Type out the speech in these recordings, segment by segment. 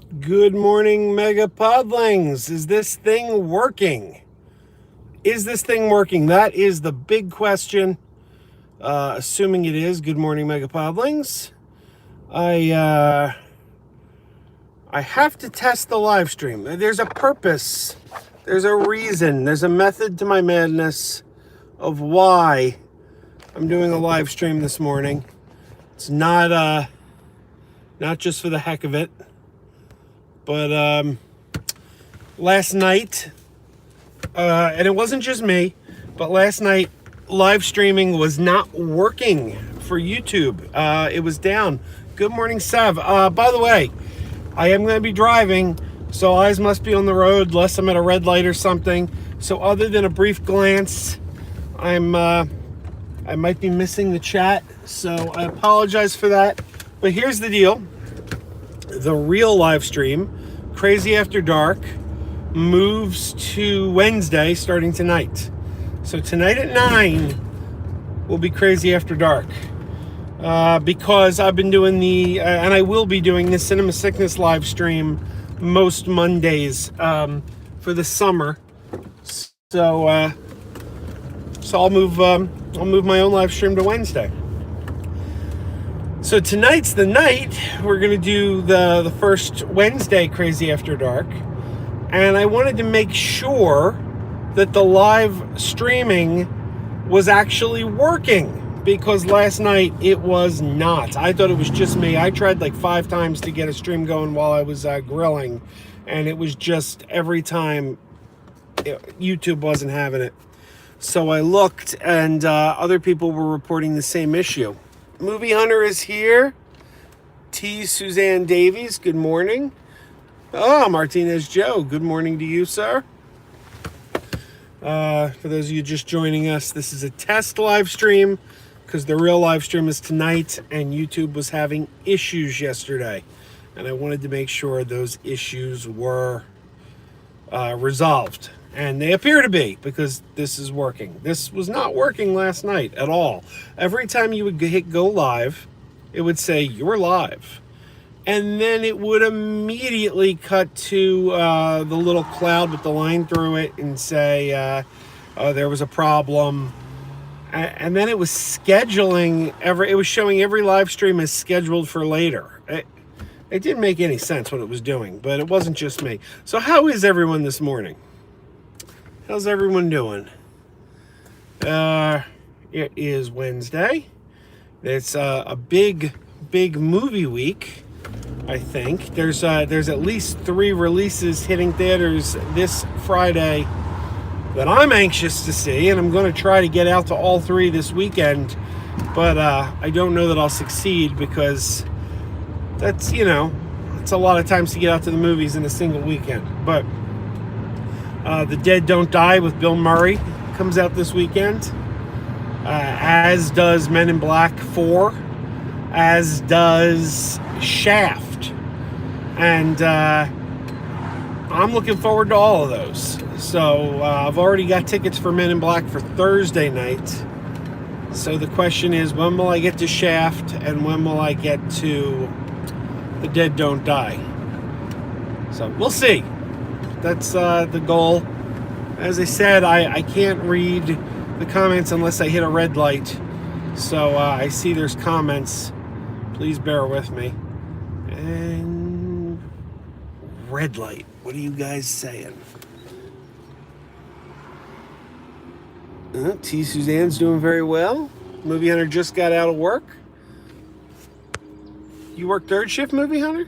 Good morning, Mega Podlings. Is this thing working? Is this thing working? That is the big question. Assuming it is. Good morning, Mega Podlings. I have to test the live stream. There's a purpose. There's a reason. There's a method to my madness of why I'm doing a live stream this morning. It's not just for the heck of it. But last night, and it wasn't just me, but last night live streaming was not working for YouTube. It was down. Good morning, Sev. By the way, I am going to be driving, so eyes must be on the road unless I'm at a red light or something. So other than a brief glance, I might be missing the chat, so I apologize for that. But here's the deal. The real live stream, Krazy After Dark, moves to Wednesday starting tonight. So tonight at 9 will be Krazy After Dark. Because I've been doing and I will be doing the Cinema Sickness live stream most Mondays for the summer. So I'll move my own live stream to Wednesday. So tonight's the night we're going to do the first Wednesday Krazy After Dark. And I wanted to make sure that the live streaming was actually working, because last night it was not. I thought it was just me. I tried like 5 times to get a stream going while I was grilling, and it was just every time YouTube wasn't having it. So I looked, and other people were reporting the same issue. Movie Hunter is here. T. Suzanne Davies, good morning. Oh, Martinez Joe, good morning to you, sir. For those of you just joining us, this is a test live stream because the real live stream is tonight, and YouTube was having issues yesterday. And I wanted to make sure those issues were resolved. And they appear to be, because this is working. This was not working last night at all. Every time you would hit go live, it would say you're live. And then it would immediately cut to the little cloud with the line through it and say, oh, there was a problem. And then it was scheduling, it was showing every live stream as scheduled for later. It didn't make any sense what it was doing, but it wasn't just me. So how is everyone this morning? How's everyone doing? It is Wednesday. It's a big movie week, I think. There's at least 3 releases hitting theaters this Friday that I'm anxious to see, and I'm going to try to get out to all 3 this weekend. But I don't know that I'll succeed, because that's, it's a lot of times to get out to the movies in a single weekend. But The Dead Don't Die with Bill Murray comes out this weekend, as does Men in Black 4, as does Shaft. And I'm looking forward to all of those. So I've already got tickets for Men in Black for Thursday night. So the question is, when will I get to Shaft, and when will I get to The Dead Don't Die? So we'll see. That's the goal. As I said, I can't read the comments unless I hit a red light. So I see there's comments. Please bear with me. And red light. What are you guys saying? T. Suzanne's doing very well. Movie Hunter just got out of work. You work third shift, Movie Hunter?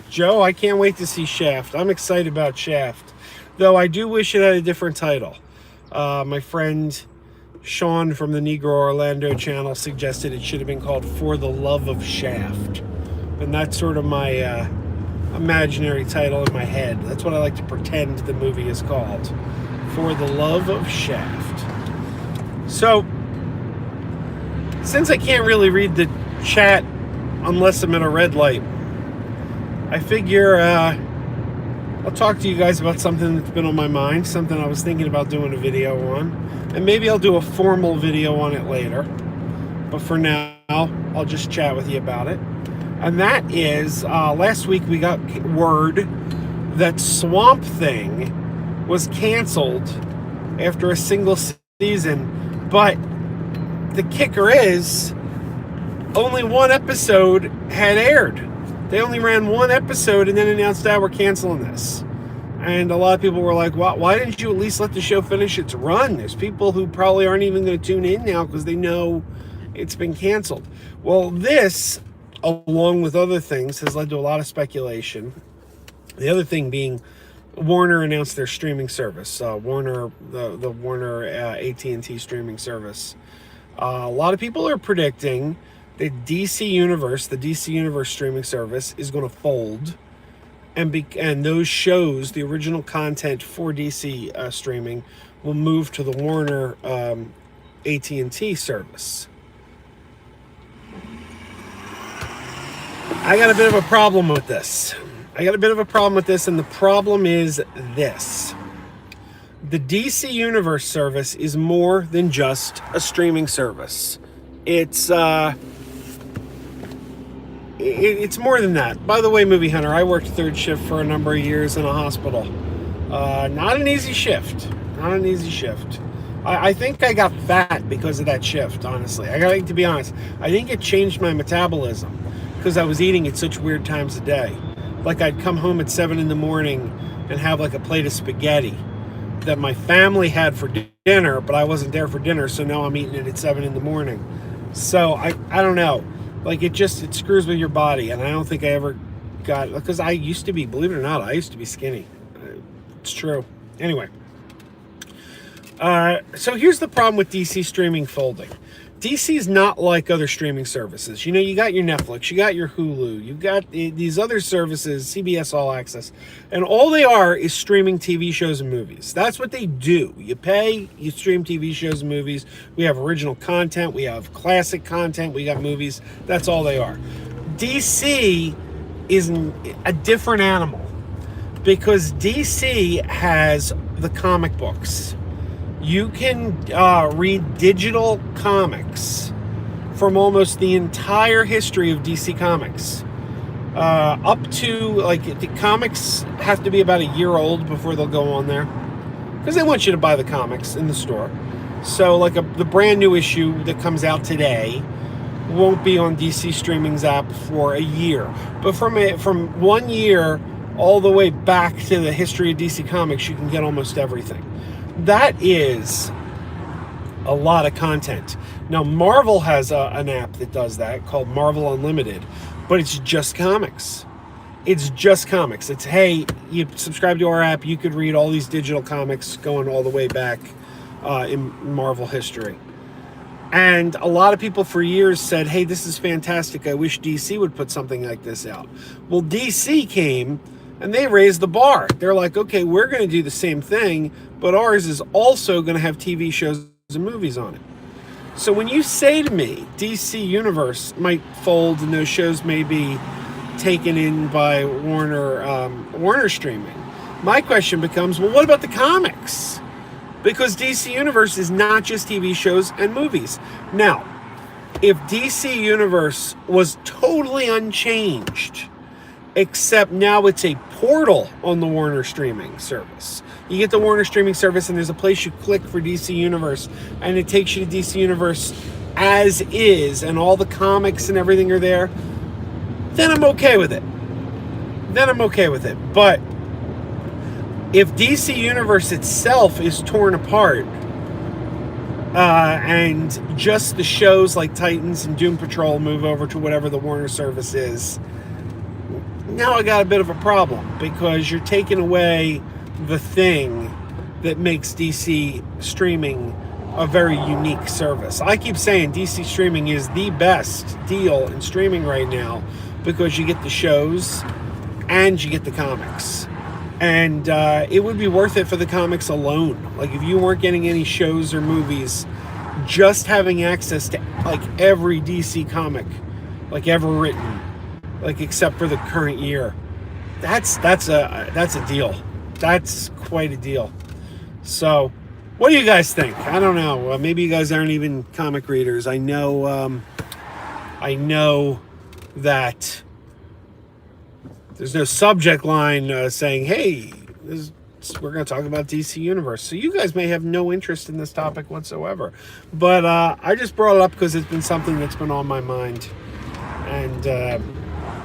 Joe, I can't wait to see Shaft. I'm excited about Shaft. Though I do wish it had a different title. My friend Sean from the Negro Orlando channel suggested it should have been called For the Love of Shaft. And that's sort of my imaginary title in my head. That's what I like to pretend the movie is called. For the Love of Shaft. So, since I can't really read the chat unless I'm at a red light, I figure I'll talk to you guys about something that's been on my mind, something I was thinking about doing a video on, and maybe I'll do a formal video on it later. But for now, I'll just chat with you about it. And that is, last week we got word that Swamp Thing was canceled after a single season. But the kicker is, only one episode had aired. They only ran one episode and then announced that we're canceling this. And a lot of people were like, well, why didn't you at least let the show finish its run? There's people who probably aren't even going to tune in now because they know it's been canceled. Well, this, along with other things, has led to a lot of speculation. The other thing being, Warner announced their streaming service. The Warner AT&T streaming service. A lot of people are predicting that the DC Universe streaming service is going to fold, and those shows, the original content for DC streaming, will move to the Warner AT&T service. I got a bit of a problem with this. And the problem is this. The DC Universe service is more than just a streaming service. It's more than that. By the way, Movie Hunter, I worked third shift for a number of years in a hospital. Not an easy shift. I think I got fat because of that shift, honestly. I gotta to be honest. I think it changed my metabolism because I was eating at such weird times of day. Like I'd come home at 7 in the morning and have like a plate of spaghetti that my family had for dinner, but I wasn't there for dinner, so now I'm eating it at 7 in the morning. So I don't know. Like it screws with your body, and I don't think I ever got, because I used to be, believe it or not, I used to be skinny. It's true. Anyway. So here's the problem with DC streaming folding. DC is not like other streaming services. You know, you got your Netflix, you got your Hulu, you've got these other services, CBS All Access, and all they are is streaming TV shows and movies. That's what they do. You pay, you stream TV shows and movies. We have original content, we have classic content, we got movies. That's all they are. DC is a different animal because DC has the comic books. You can read digital comics from almost the entire history of DC Comics. Up to, like, the comics have to be about a year old before they'll go on there. Because they want you to buy the comics in the store. So, like, the brand new issue that comes out today won't be on DC Streaming's app for a year. But from 1 year all the way back to the history of DC Comics, you can get almost everything. That is a lot of content. Now, Marvel has an app that does that called Marvel Unlimited, but it's just comics. It's, hey, you subscribe to our app, you could read all these digital comics going all the way back in Marvel history. And a lot of people for years said, hey, this is fantastic. I wish DC would put something like this out. Well, DC came and they raised the bar. They're like, okay, we're going to do the same thing, but ours is also going to have TV shows and movies on it. So when you say to me, DC Universe might fold and those shows may be taken in by Warner streaming, my question becomes, well, what about the comics? Because DC Universe is not just TV shows and movies. Now, if DC Universe was totally unchanged, except now it's a portal on the Warner streaming service. You get the Warner streaming service and there's a place you click for DC Universe and it takes you to DC Universe as is and all the comics and everything are there, then I'm okay with it. But if DC Universe itself is torn apart and just the shows like Titans and Doom Patrol move over to whatever the Warner service is, now I got a bit of a problem because you're taking away the thing that makes DC streaming a very unique service. I keep saying DC streaming is the best deal in streaming right now because you get the shows and you get the comics. And it would be worth it for the comics alone. Like if you weren't getting any shows or movies, just having access to like every DC comic like ever written, like except for the current year, that's a deal. That's quite a deal. So what do you guys think? I don't know. Maybe you guys aren't even comic readers. I know that there's no subject line saying, hey, we're going to talk about DC Universe. So you guys may have no interest in this topic whatsoever. But I just brought it up because it's been something that's been on my mind. And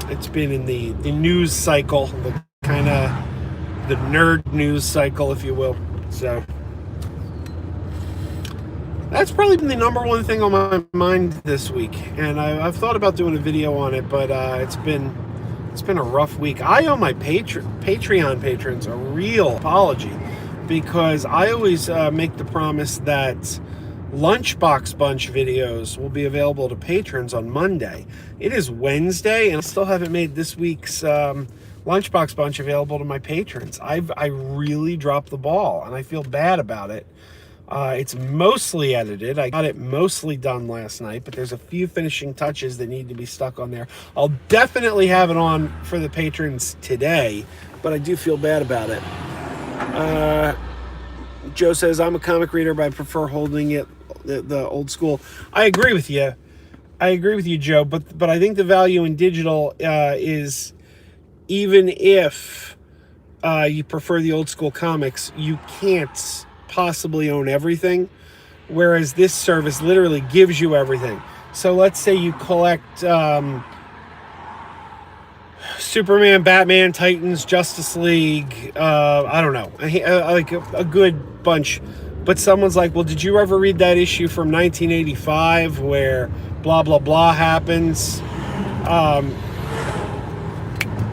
it's been in the news cycle, the kind of the nerd news cycle, if you will. So that's probably been the number one thing on my mind this week. And I've thought about doing a video on it, but it's been a rough week. I owe my Patreon patrons a real apology because I always make the promise that Lunchbox Bunch videos will be available to patrons on Monday. It is Wednesday, and I still haven't made this week's Lunchbox Bunch available to my patrons. I really dropped the ball, and I feel bad about it. It's mostly edited. I got it mostly done last night, but there's a few finishing touches that need to be stuck on there. I'll definitely have it on for the patrons today, but I do feel bad about it. Joe says, I'm a comic reader, but I prefer holding it the old school. I agree with you. Joe, but I think the value in digital is, even if you prefer the old school comics, you can't possibly own everything, whereas this service literally gives you everything. So let's say you collect Superman, Batman, Titans, Justice League, I don't know, like a good bunch, but someone's like, well, did you ever read that issue from 1985 where blah blah blah happens?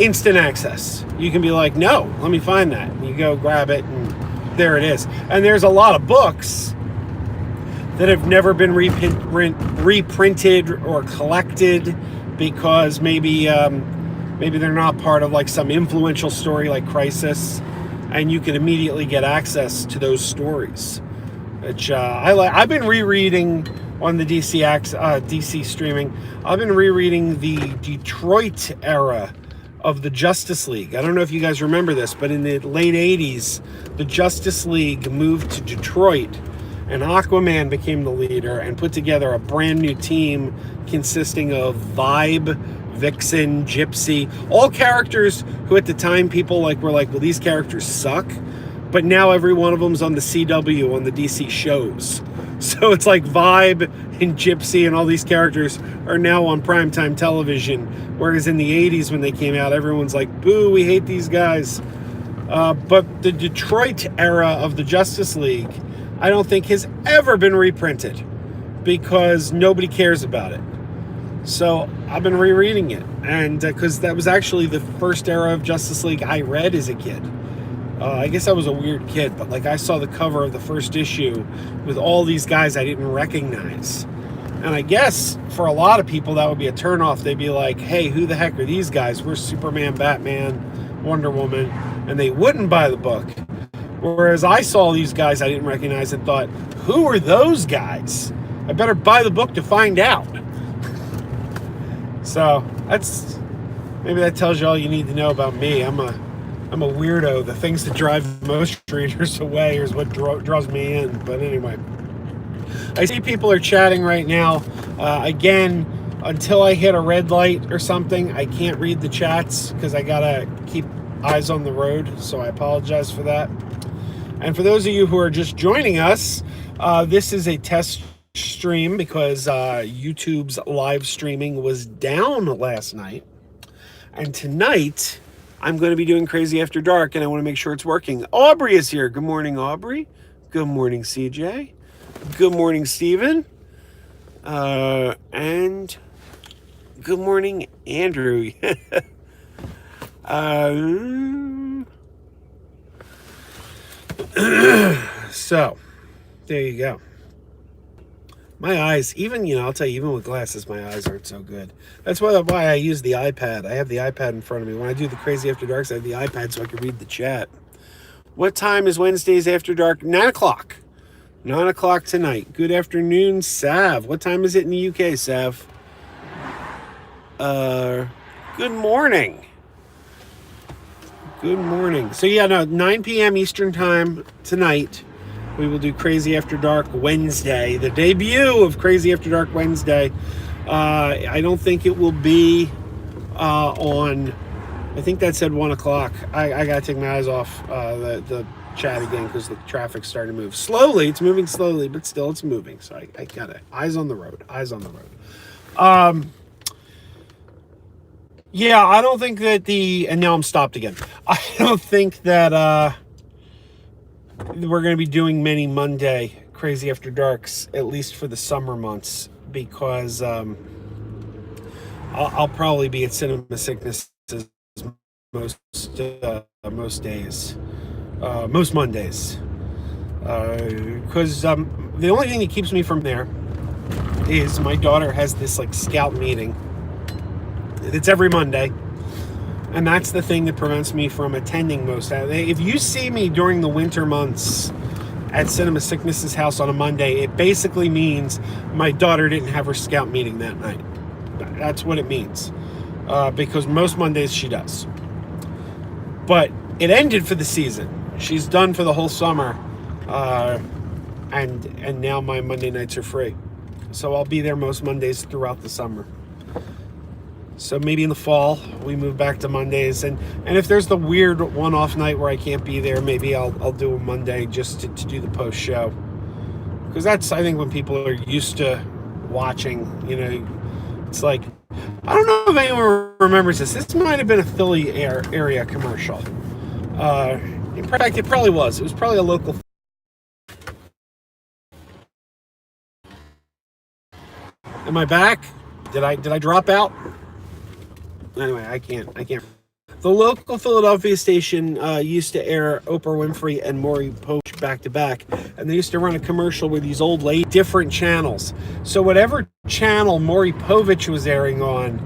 Instant access. You can be like, no, let me find that, and you go grab it, and there it is. And there's a lot of books that have never been reprinted or collected because maybe they're not part of like some influential story like Crisis, and you can immediately get access to those stories, which I like. I've been rereading on the DC streaming. I've been rereading the Detroit era of the Justice League. I don't know if you guys remember this, but in the late 80s, the Justice League moved to Detroit, and Aquaman became the leader and put together a brand new team consisting of Vibe, Vixen, Gypsy, all characters who at the time people were like, well, these characters suck, but now every one of them's on the CW, on the DC shows. So it's like Vibe and Gypsy and all these characters are now on primetime television, whereas in the 80s when they came out, everyone's like, boo, we hate these guys. But the Detroit era of the Justice League, I don't think has ever been reprinted because nobody cares about it. So I've been rereading it, and because that was actually the first era of Justice League I read as a kid. I guess I was a weird kid, but I saw the cover of the first issue with all these guys I didn't recognize. And I guess for a lot of people that would be a turnoff. They'd be like, hey, who the heck are these guys? We're Superman, Batman, Wonder Woman, and they wouldn't buy the book. Whereas I saw these guys I didn't recognize and thought, who are those guys? I better buy the book to find out. So maybe that tells you all you need to know about me. I'm a weirdo. The things that drive most readers away is what draws me in. But anyway, I see people are chatting right now. Again, until I hit a red light or something, I can't read the chats because I gotta keep eyes on the road. So I apologize for that. And for those of you who are just joining us, this is a test stream because YouTube's live streaming was down last night. And tonight, I'm going to be doing Crazy After Dark, and I want to make sure it's working. Aubrey is here. Good morning, Aubrey. Good morning, CJ. Good morning, Steven. And good morning, Andrew. So, there you go. My eyes, I'll tell you, even with glasses, my eyes aren't so good. That's why I use the iPad. I have the iPad in front of me. When I do the Crazy After Darks, I have the iPad so I can read the chat. What time is Wednesdays After Dark? 9 o'clock. 9 o'clock tonight. Good afternoon, Sav. What time is it in the UK, Sav? Good morning. Good morning. So, 9 p.m. Eastern Time tonight. We will do Crazy After Dark Wednesday, the debut of Crazy After Dark Wednesday. I don't think it will be on I think that said 1 o'clock. I got to take my eyes off the chat again because the traffic's starting to move. Slowly, it's moving slowly, but still it's moving. So I got it. Eyes on the road. Eyes on the road. Yeah, I don't think that and now I'm stopped again. I don't think that we're going to be doing many Monday Crazy After Darks, at least for the summer months, because I'll probably be at Cinema Sickness most days, most Mondays, because the only thing that keeps me from there is my daughter has this like scout meeting. It's every Monday, and that's the thing that prevents me from attending most. If you see me during the winter months at Cinema Sickness's house on a Monday, it basically means my daughter didn't have her scout meeting that night. That's what it means, because most Mondays she does. But it ended for the season. She's done for the whole summer, and now my Monday nights are free. So I'll be there most Mondays throughout the summer. So maybe in the fall we move back to Mondays, and if there's the weird one-off night where I can't be there, maybe I'll do a Monday just to do the post show, because that's, I think, when people are used to watching. You know, it's like, I don't know if anyone remembers this. This might have been a Philly area commercial. In fact, it probably was. It was probably a local. Am I back? Did I drop out? Anyway, I can't. The local Philadelphia station used to air Oprah Winfrey and Maury Povich back to back, and they used to run a commercial with these old ladies, different channels. So whatever channel Maury Povich was airing on,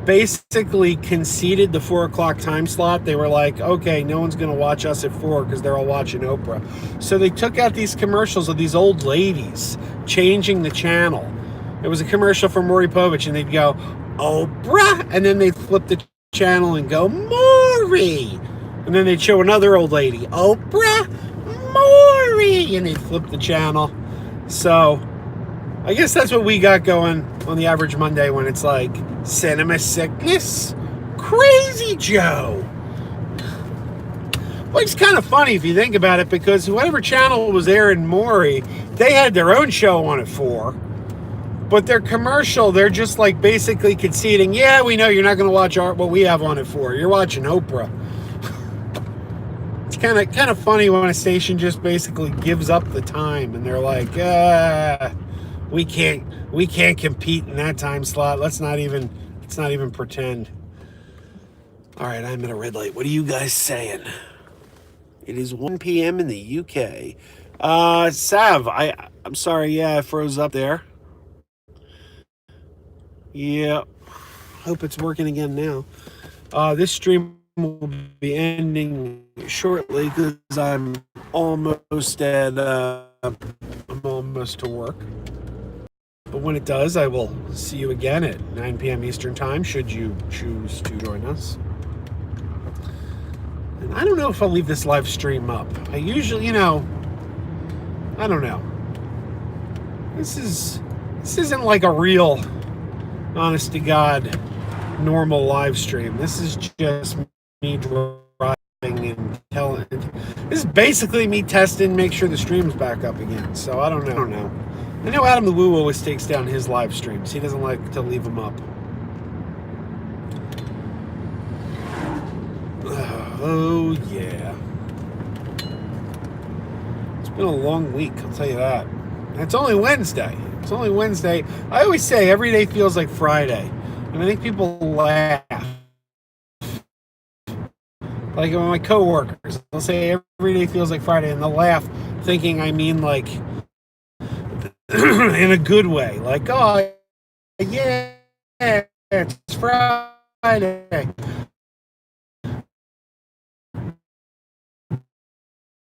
basically conceded the 4 o'clock time slot. They were like, okay, no one's going to watch us at 4 because they're all watching Oprah. So they took out these commercials of these old ladies changing the channel. It was a commercial for Maury Povich, and they'd go, Oprah, and then they'd flip the channel and go, Maury, and then they'd show another old lady, Oprah, Maury, and they'd flip the channel. So I guess that's what we got going on the average Monday when it's like Cinema Sickness, Crazy Joe. Well, it's kind of funny if you think about it, because whatever channel was airing Maury, they had their own show on at 4. But their commercial, they're just like basically conceding, yeah, we know you're not going to watch what we have on it for. You're watching Oprah. It's kind of funny when a station just basically gives up the time and they're like, we can't compete in that time slot. Let's not even pretend. All right, I'm at a red light. What are you guys saying? It is 1 p.m. in the UK. Sav, I'm sorry. Yeah, I froze up there. Yeah, hope it's working again now. This stream will be ending shortly because I'm almost to work. But when it does, I will see you again at 9 p.m. Eastern Time, should you choose to join us. And I don't know if I'll leave this live stream up. I usually, I don't know. This isn't like a real, honest to God, normal live stream. This is just me driving and telling. This is basically me testing, make sure the stream's back up again. So I don't know. I know Adam the Woo always takes down his live streams. He doesn't like to leave them up. Oh yeah. It's been a long week, I'll tell you that. It's only Wednesday. I always say every day feels like Friday. And I think people laugh. Like my coworkers, they'll say every day feels like Friday, and they'll laugh thinking I mean like in a good way. Like, oh, yeah, it's Friday.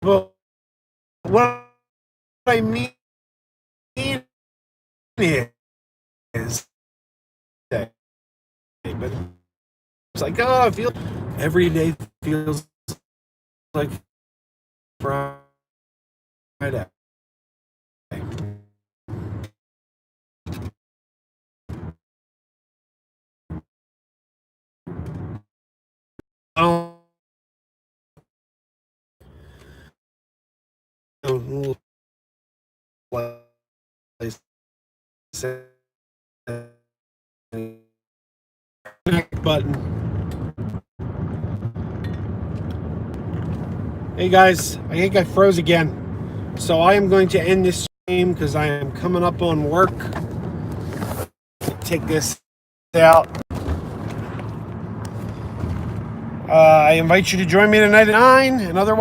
Well, what I mean is that, but it's like, oh, I feel every day feels like Friday. place. Connect button. Hey guys, I think I froze again. So I am going to end this stream because I am coming up on work. Take this out. I invite you to join me tonight at 9. And otherwise,